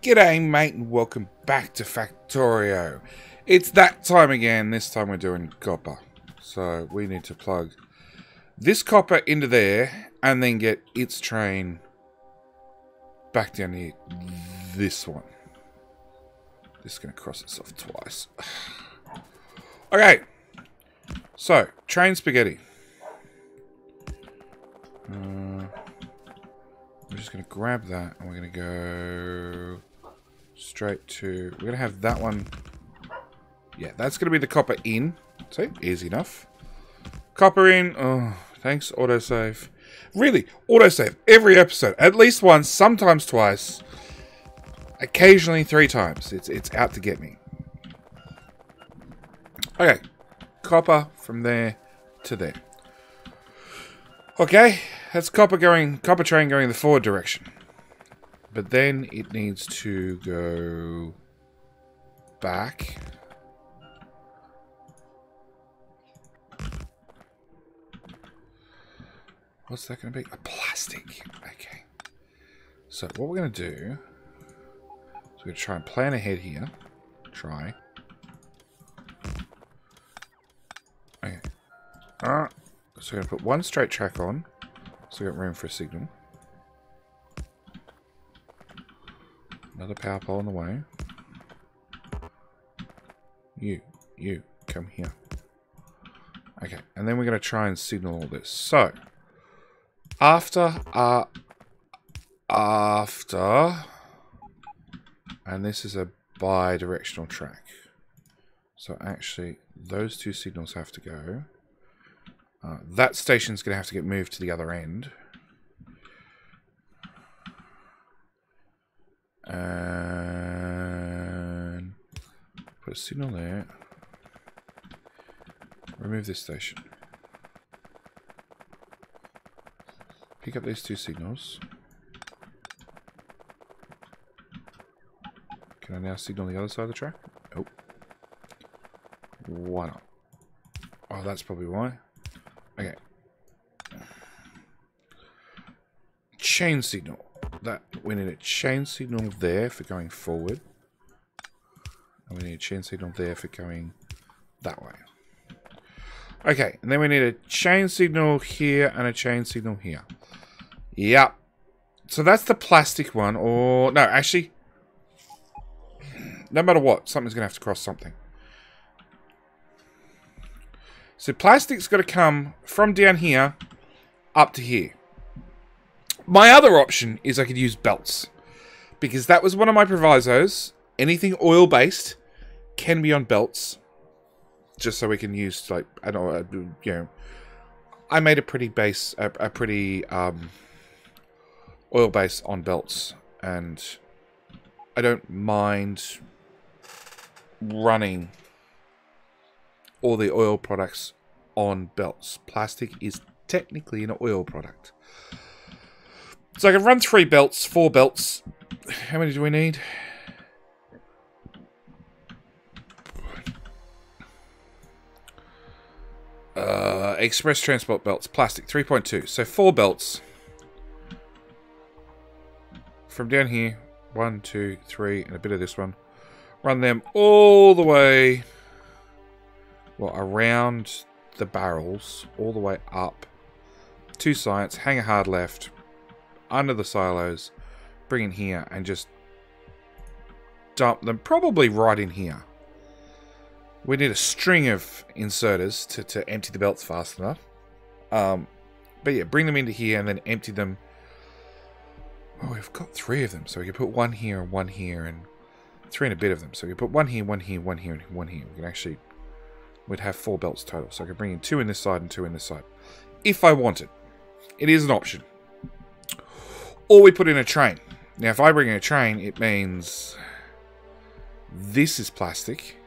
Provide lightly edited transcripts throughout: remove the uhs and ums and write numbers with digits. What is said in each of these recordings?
G'day mate and welcome back to Factorio. It's that time again. This time we're doing copper. So we need to plug this copper into there and then get its train back down here. This one. This is going to cross itself twice. Okay. So, train spaghetti. We're just going to grab that and we're going to go straight to... We're going to have that one... Yeah, that's going to be the copper in. See? Easy enough. Copper in. Oh, thanks, autosave. Really, autosave every episode. At least once, sometimes twice. Occasionally 3 times. It's out to get me. Okay. Copper from there to there. Okay, that's copper train going the forward direction. But then it needs to go back. What's that going to be? A plastic. Okay. So what we're going to do is we're going to try and plan ahead here. Try. Okay. So we're going to put one straight track on. So we've got room for a signal. Another power pole on the way. You, come here. Okay, and then we're going to try and signal all this. So, after, and this is a bi-directional track. So actually, those 2 signals have to go. That station's going to have to get moved to the other end. And put a signal there. Remove this station. Pick up these 2 signals. Can I now signal the other side of the track? Oh. Why not? Oh, that's probably why. Okay. Chain signal. That we need a chain signal there for going forward. And we need a chain signal there for going that way. Okay, and then we need a chain signal here and a chain signal here. Yep. So that's the plastic one, or no, actually, no matter what, something's gonna have to cross something. So plastic's got to come from down here up to here. My other option is I could use belts, because that was one of my provisos. Anything oil-based can be on belts, just so we can use, like, I don't know, you know, I made a pretty base, a pretty oil base on belts, and I don't mind running all the oil products on belts. Plastic is technically an oil product. So I can run 3 belts, 4 belts. How many do we need? Express transport belts, plastic, 3.2. So 4 belts. From down here, 1, 2, 3, and a bit of this one. Run them all the way, well, around the barrels, all the way up. 2 sides, hang a hard left, under the silos, bring in here, and just dump them probably right in here. We need a string of inserters to empty the belts fast enough. But yeah, bring them into here and then empty them. Oh, we've got 3 of them, so we can put 1 here and 1 here, and 3 and a bit of them. So we can put 1 here, 1 here, 1 here, and 1 here. We can actually... We'd have 4 belts total. So I could bring in 2 in this side and 2 in this side. If I wanted. It is an option. Or we put in a train. Now, if I bring in a train, it means... This is plastic.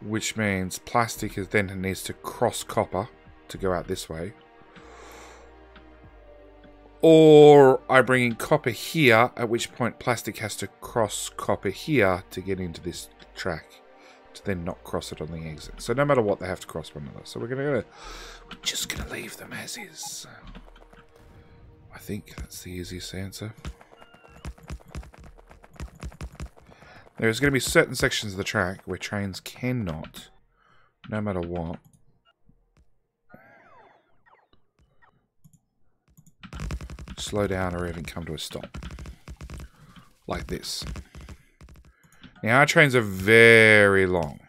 Which means plastic is then needs to cross copper to go out this way. Or I bring in copper here, at which point plastic has to cross copper here to get into this track. To then not cross it on the exit. So no matter what, they have to cross one another. So we're just gonna leave them as is. I think that's the easiest answer. There's going to be certain sections of the track where trains cannot, no matter what, slow down or even come to a stop. Like this. Now our trains are very long.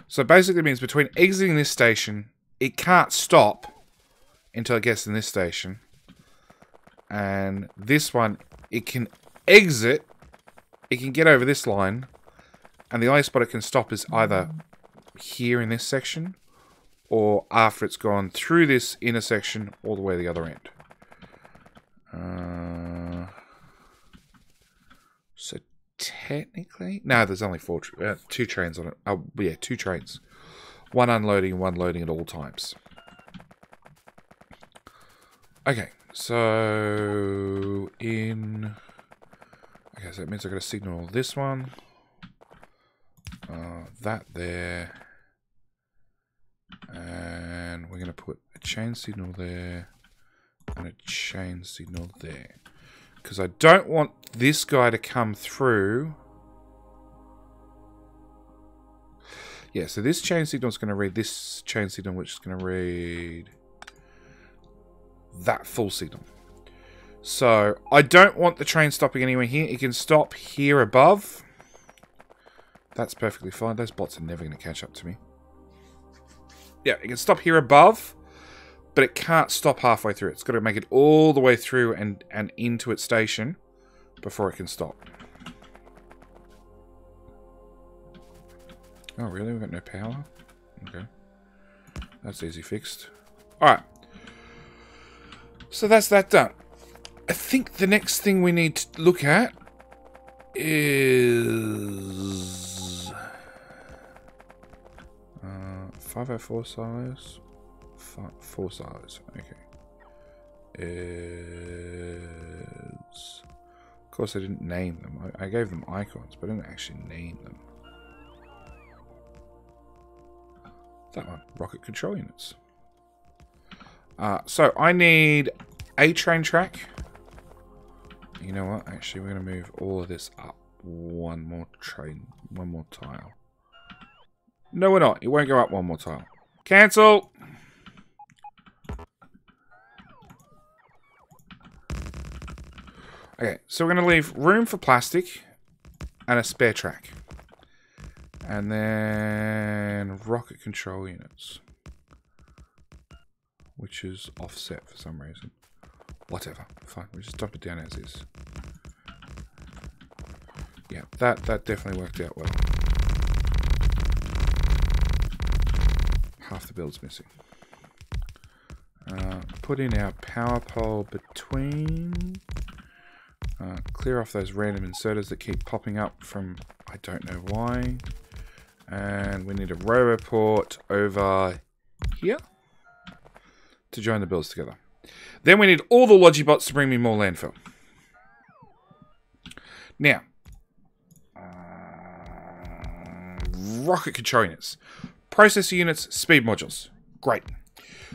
So basically it means between exiting this station, it can't stop until it gets in this station. And this one, it can exit, it can get over this line, and the only spot it can stop is either here in this section, or after it's gone through this intersection all the way to the other end. So technically, no, there's only two trains on it. Oh, yeah, two trains. One unloading and one loading at all times. Okay, so in... Okay, so that means I've got to signal this one. That there. And we're going to put a chain signal there and a chain signal there. Because I don't want this guy to come through. Yeah, so this chain signal is going to read this chain signal, which is going to read that full signal. So I don't want the train stopping anywhere here. It can stop here above. That's perfectly fine. Those bots are never going to catch up to me. Yeah, it can stop here above, but it can't stop halfway through. It's got to make it all the way through and into its station before it can stop. Oh, really? We've got no power? Okay. That's easy fixed. Alright. So that's that done. I think the next thing we need to look at is... 504 silos. 4 silos. Okay. Is... Of course I didn't name them. I gave them icons, but I didn't actually name them. That one. Rocket control units. So I need a train track. You know what? Actually, we're going to move all of this up one more tile. No, we're not. It won't go up one more tile. Cancel! Okay, so we're going to leave room for plastic and a spare track. And then rocket control units. Which is offset for some reason. Whatever. Fine, we just dump it down as is. Yeah, that definitely worked out well. Half the build's missing. Put in our power pole between. Clear off those random inserters that keep popping up from I don't know why. And we need a roboport over here to join the builds together. Then we need all the Logibots to bring me more landfill. Now, rocket control units. Processor units, speed modules. Great.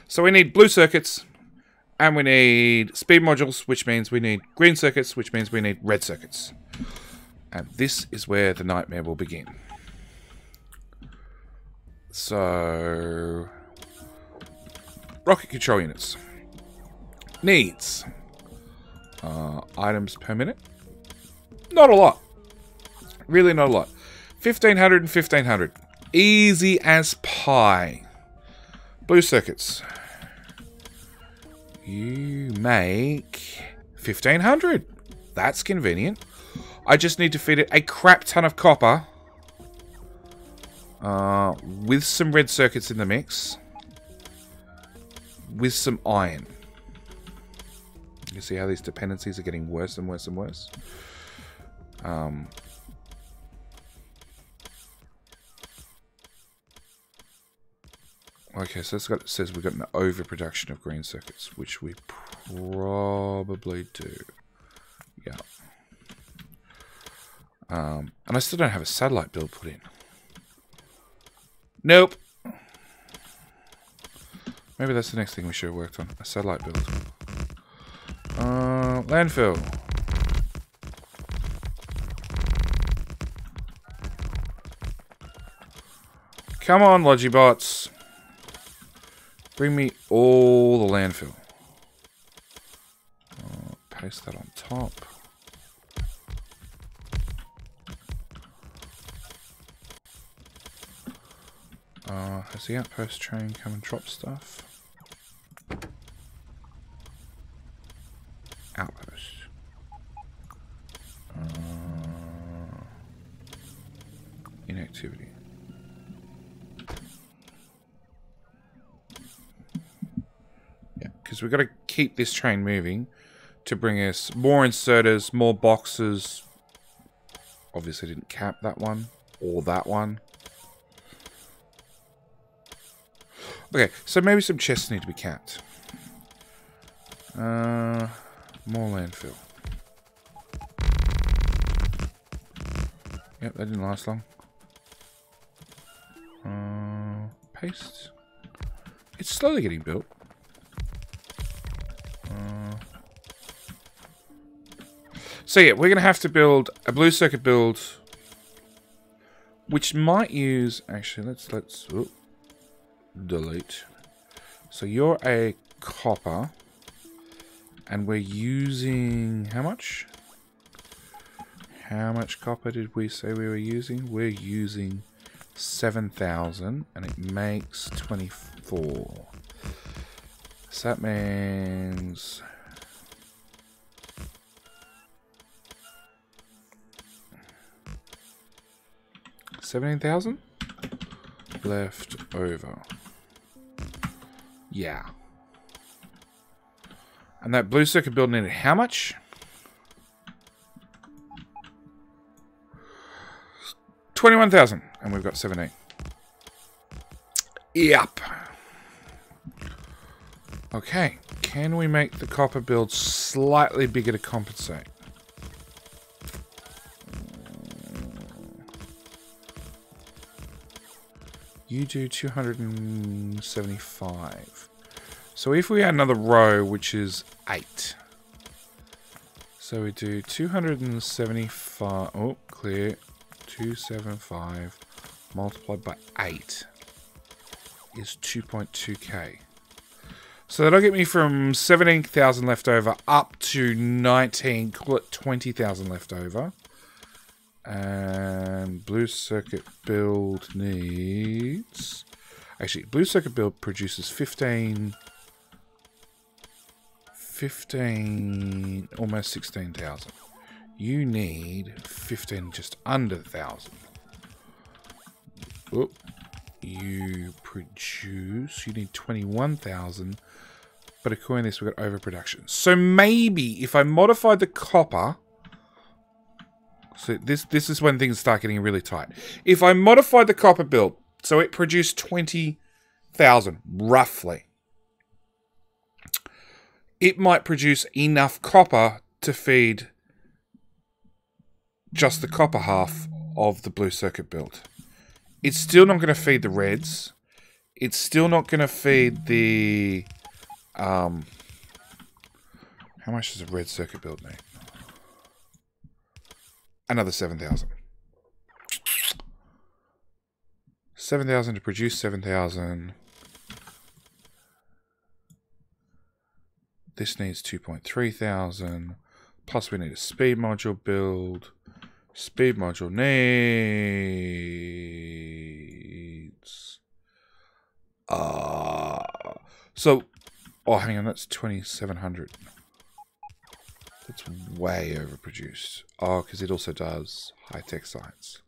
So we need blue circuits, and we need speed modules, which means we need green circuits, which means we need red circuits. And this is where the nightmare will begin. So, rocket control units. Needs. Items per minute. Not a lot. Really not a lot. 1500 and 1500. Easy as pie. Blue circuits. You make 1500. That's convenient. I just need to feed it a crap ton of copper. With some red circuits in the mix. With some iron. You see how these dependencies are getting worse and worse and worse? Okay, so it says we've got an overproduction of green circuits, which we probably do. Yeah. And I still don't have a satellite build put in. Nope. Maybe that's the next thing we should have worked on. A satellite build. Landfill. Come on, Logibots. Bring me all the landfill. Paste that on top. Has the outpost train come and drop stuff? Outpost. Inactivity. Yeah, because we've got to keep this train moving to bring us more inserters, more boxes. Obviously didn't cap that one or that one. Okay, so maybe some chests need to be capped. More landfill. Yep, that didn't last long. Paste. It's slowly getting built. So yeah, we're going to have to build a blue circuit build, which might use... Actually, let's delete. So you're a copper, and we're using... How much? How much copper did we say we were using? We're using 7,000, and it makes 24. So that means... 17,000 left over. Yeah. And that blue circuit build needed how much? 21,000. And we've got 17. Yep. Okay. Can we make the copper build slightly bigger to compensate? You do 275. So if we add another row, which is 8. So we do 275. Oh, clear. 275 multiplied by 8 is 2.2k. So that'll get me from 17,000 left over up to 19, call it 20,000 left over. And blue circuit build needs... Actually, blue circuit build produces 15, almost 16,000. You need 15, just under 1,000. Oh, you need 21,000. But according to this, we've got overproduction. So maybe if I modified the copper... So this is when things start getting really tight. If I modified the copper build, so it produced 20,000, roughly. It might produce enough copper to feed just the copper half of the blue circuit build. It's still not going to feed the reds. It's still not going to feed the... how much does a red circuit build need? Another 7,000. 7,000 to produce 7,000. This needs 2,300. Plus we need a speed module build. Speed module needs... So... Oh, hang on, that's 2,700. That's way overproduced. Oh, because it also does high-tech science.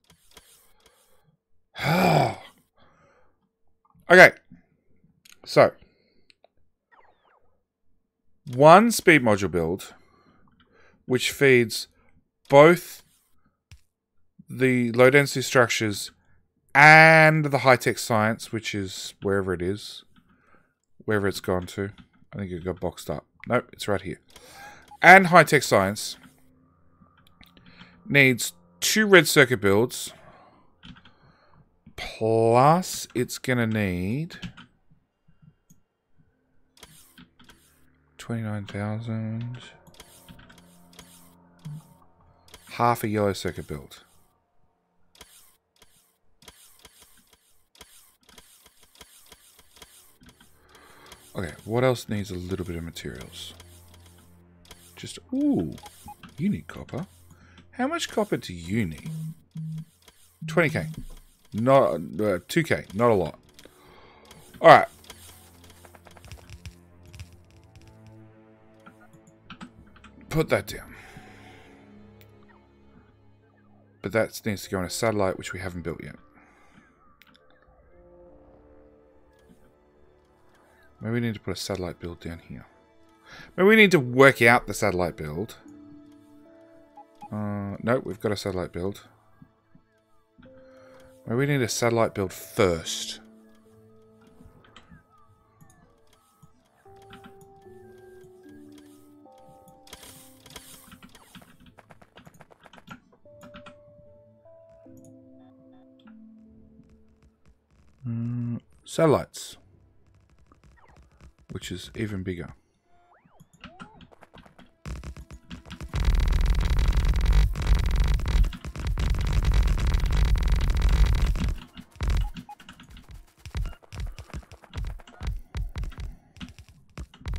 Okay. So. One speed module build, which feeds both the low-density structures and the high-tech science, which is wherever it is. Wherever it's gone to. I think it got boxed up. Nope, it's right here. And high-tech science needs 2 red circuit builds, plus it's going to need 29,000, half a yellow circuit build. Okay, what else needs a little bit of materials? Just, ooh, you need copper. How much copper do you need? 20k. Not, 2k, not a lot. Alright. Put that down. But that needs to go on a satellite, which we haven't built yet. Maybe we need to put a satellite build down here. Maybe we need to work out the satellite build. No, we've got a satellite build. Maybe we need a satellite build first. Satellites. Which is even bigger.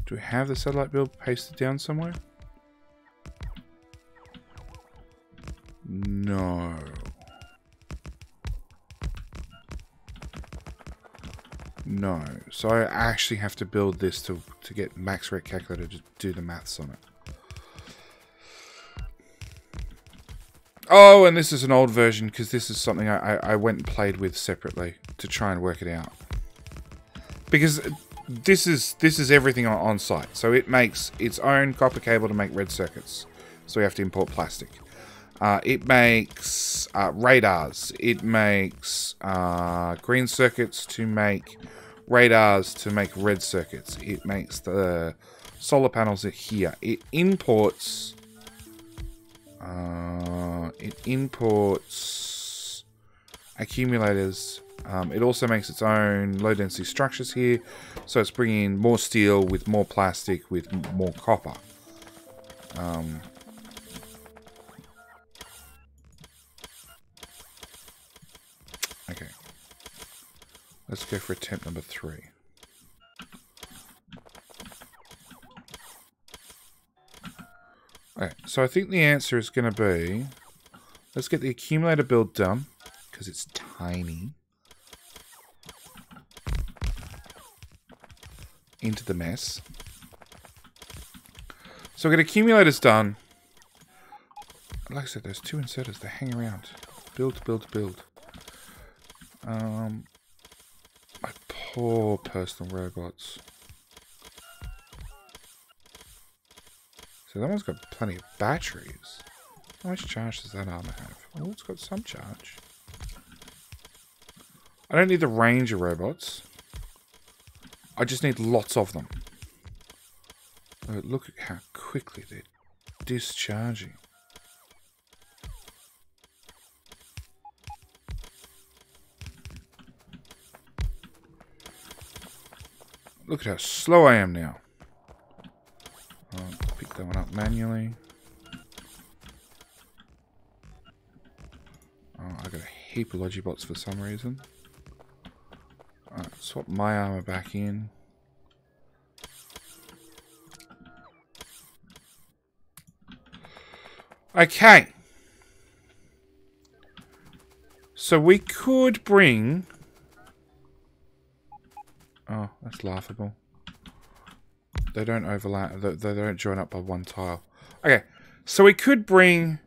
Do we have the satellite build pasted down somewhere? No. No. So I actually have to build this to get Max Rec Calculator to do the maths on it. Oh, and this is an old version because this is something I went and played with separately to try and work it out. Because this is everything on site. So it makes its own copper cable to make red circuits. So we have to import plastic. It makes radars. It makes green circuits to make radars to make red circuits. It makes the solar panels here. It imports accumulators. It also makes its own low density structures here. So it's bringing more steel with more plastic with more copper. Okay. Let's go for attempt number 3. Okay, so I think the answer is going to be, let's get the accumulator build done, because it's tiny, into the mess. So we'll get accumulators done. Like I said, those 2 inserters, they hang around. Build, build, build. My poor personal robots. So that one's got plenty of batteries. How much charge does that armor have? Oh, it's got some charge. I don't need the Ranger robots. I just need lots of them. Oh, look at how quickly they're discharging. Look at how slow I am now. I'll pick that one up manually. Oh, I got a heap of Logibots for some reason. Alright, swap my armor back in. Okay. So we could bring... Oh, that's laughable. They don't overlap. They don't join up by one tile. Okay, so we could bring...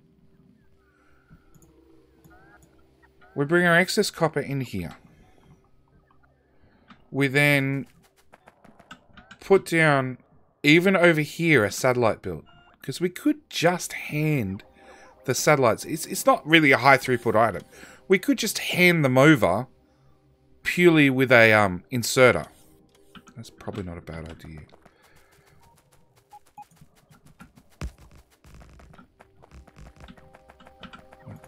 We bring our excess copper in here. We then put down, even over here, a satellite build. Because we could just hand the satellites. It's not really a high throughput item. We could just hand them over purely with a inserter. That's probably not a bad idea.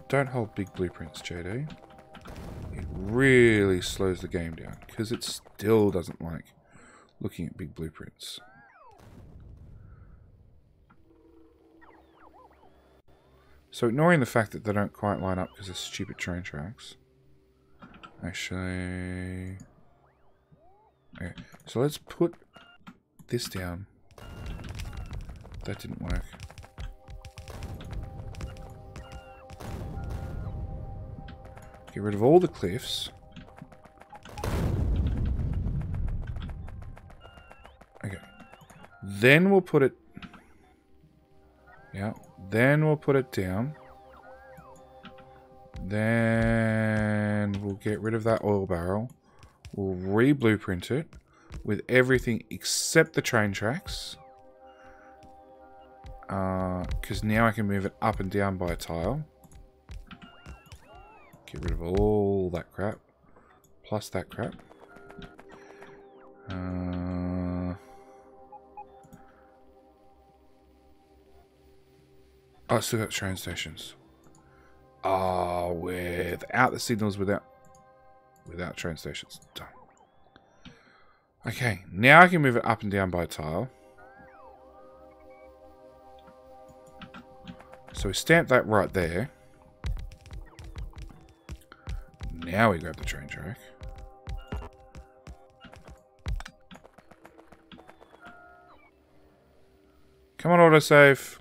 Don't hold big blueprints, JD. It really slows the game down because it still doesn't like looking at big blueprints. So ignoring the fact that they don't quite line up because of stupid train tracks. Actually... Okay, so let's put this down. That didn't work. Get rid of all the cliffs. Okay. Then we'll put it... Yeah. Then we'll put it down. Then we'll get rid of that oil barrel. We'll re-blueprint it with everything except the train tracks. Because now I can move it up and down by a tile. Get rid of all that crap. Plus that crap. Oh, I still got train stations. Oh, without the signals, without train stations. Done. Okay, now I can move it up and down by a tile. So we stamp that right there. Now we grab the train track. Come on, autosave.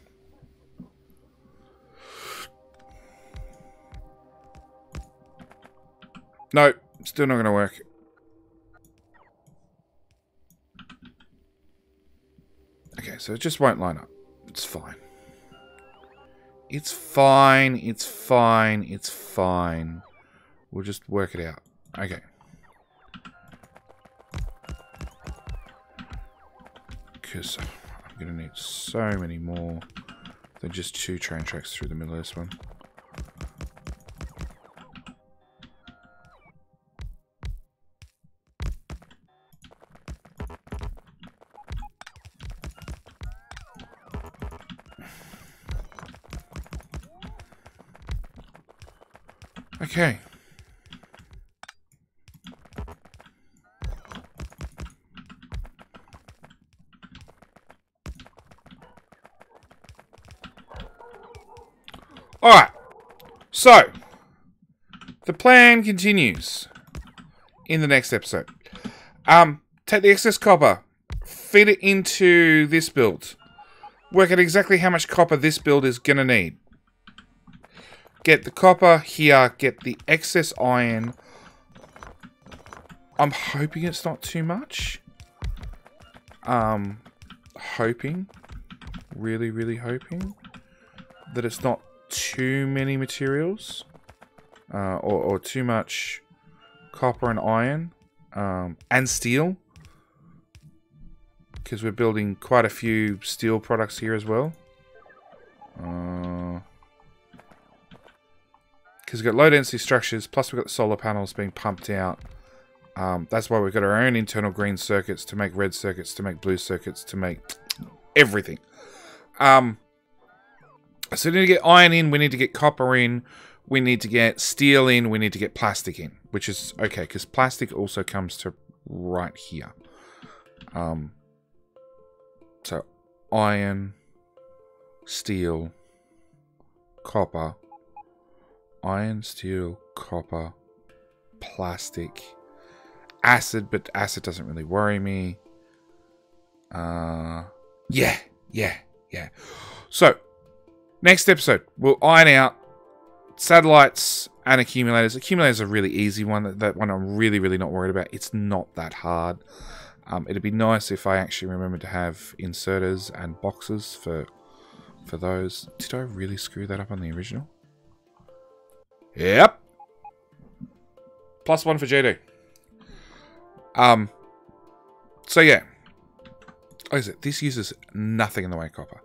No, still not going to work. Okay, so it just won't line up. It's fine. It's fine. It's fine. It's fine. We'll just work it out. Okay. Because I'm going to need so many more than just 2 train tracks through the middle of this one. Okay. Alright. So, the plan continues in the next episode. Take the excess copper, feed it into this build. Work out exactly how much copper this build is going to need. Get the copper here, get the excess iron. I'm hoping it's not too much. Hoping. Really, really hoping that it's not too many materials. Or too much copper and iron. And steel. Because we're building quite a few steel products here as well. Because we've got low density structures, plus we've got the solar panels being pumped out. That's why we've got our own internal green circuits to make red circuits, to make blue circuits, to make everything. So we need to get iron in, we need to get copper in, we need to get steel in, we need to get plastic in. Which is okay, because plastic also comes to right here. So iron, steel, copper. Iron, steel, copper, plastic, acid, but acid doesn't really worry me. Yeah. So, next episode, we'll iron out satellites and accumulators. Accumulators are a really easy one. That one I'm really, really not worried about. It's not that hard. It'd be nice if I actually remembered to have inserters and boxes for those. Did I really screw that up on the original? Yep. +1 for GD. So yeah. Like I said, this uses nothing in the way of copper.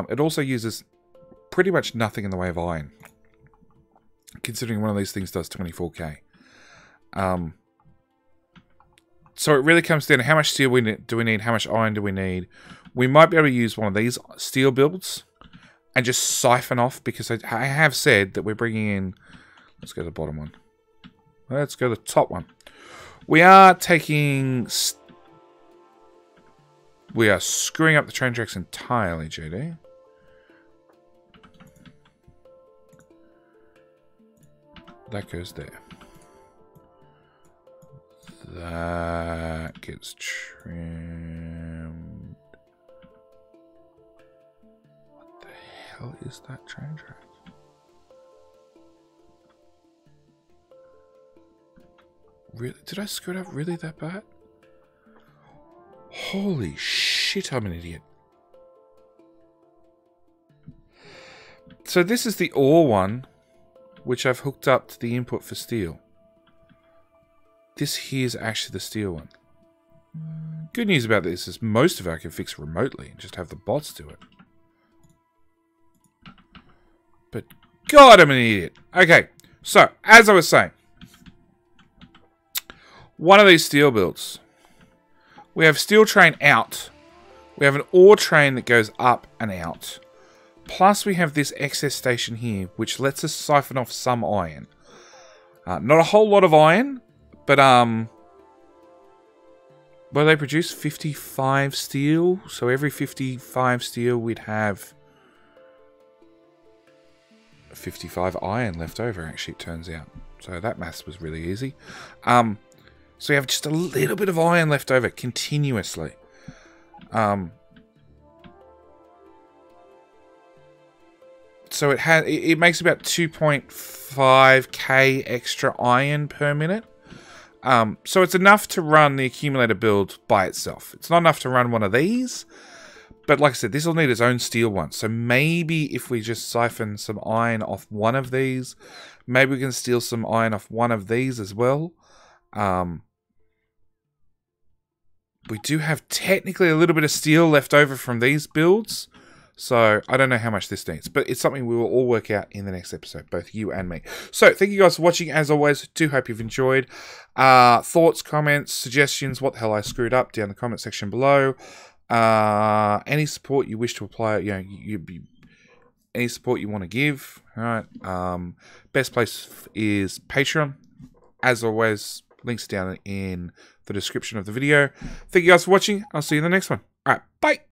It also uses pretty much nothing in the way of iron. Considering one of these things does 24k. So it really comes down to how much steel do we need, how much iron do we need. We might be able to use one of these steel builds. And just siphon off, because I have said that we're bringing in... Let's go to the bottom one. Let's go to the top one. We are taking... We are screwing up the train tracks entirely, JD. That goes there. That gets trimmed. What the hell is that train track? Really? Did I screw it up really that bad? Holy shit, I'm an idiot. So this is the ore one, which I've hooked up to the input for steel. This here is actually the steel one. Good news about this is most of it I can fix remotely and just have the bots do it. But God, I'm an idiot. Okay, so as I was saying, one of these steel builds. We have steel train out. We have an ore train that goes up and out. Plus we have this excess station here, which lets us siphon off some iron. Not a whole lot of iron, but well, they produce 55 steel. So every 55 steel, we'd have 55 iron left over, actually, it turns out. So that maths was really easy. So we have just a little bit of iron left over continuously. So it makes about 2.5k extra iron per minute. So it's enough to run the accumulator build by itself. It's not enough to run one of these. But like I said, this will need its own steel one. So maybe if we just siphon some iron off one of these, maybe we can steal some iron off one of these as well. We do have technically a little bit of steel left over from these builds. So I don't know how much this needs, but it's something we will all work out in the next episode, both you and me. So thank you guys for watching. As always, do hope you've enjoyed. Thoughts, comments, suggestions, what the hell I screwed up, down in the comment section below. Any support you wish to apply, any support you want to give. All right. Best place is Patreon. As always, links down in the description of the video. Thank you guys for watching. I'll see you in the next one. All right. Bye.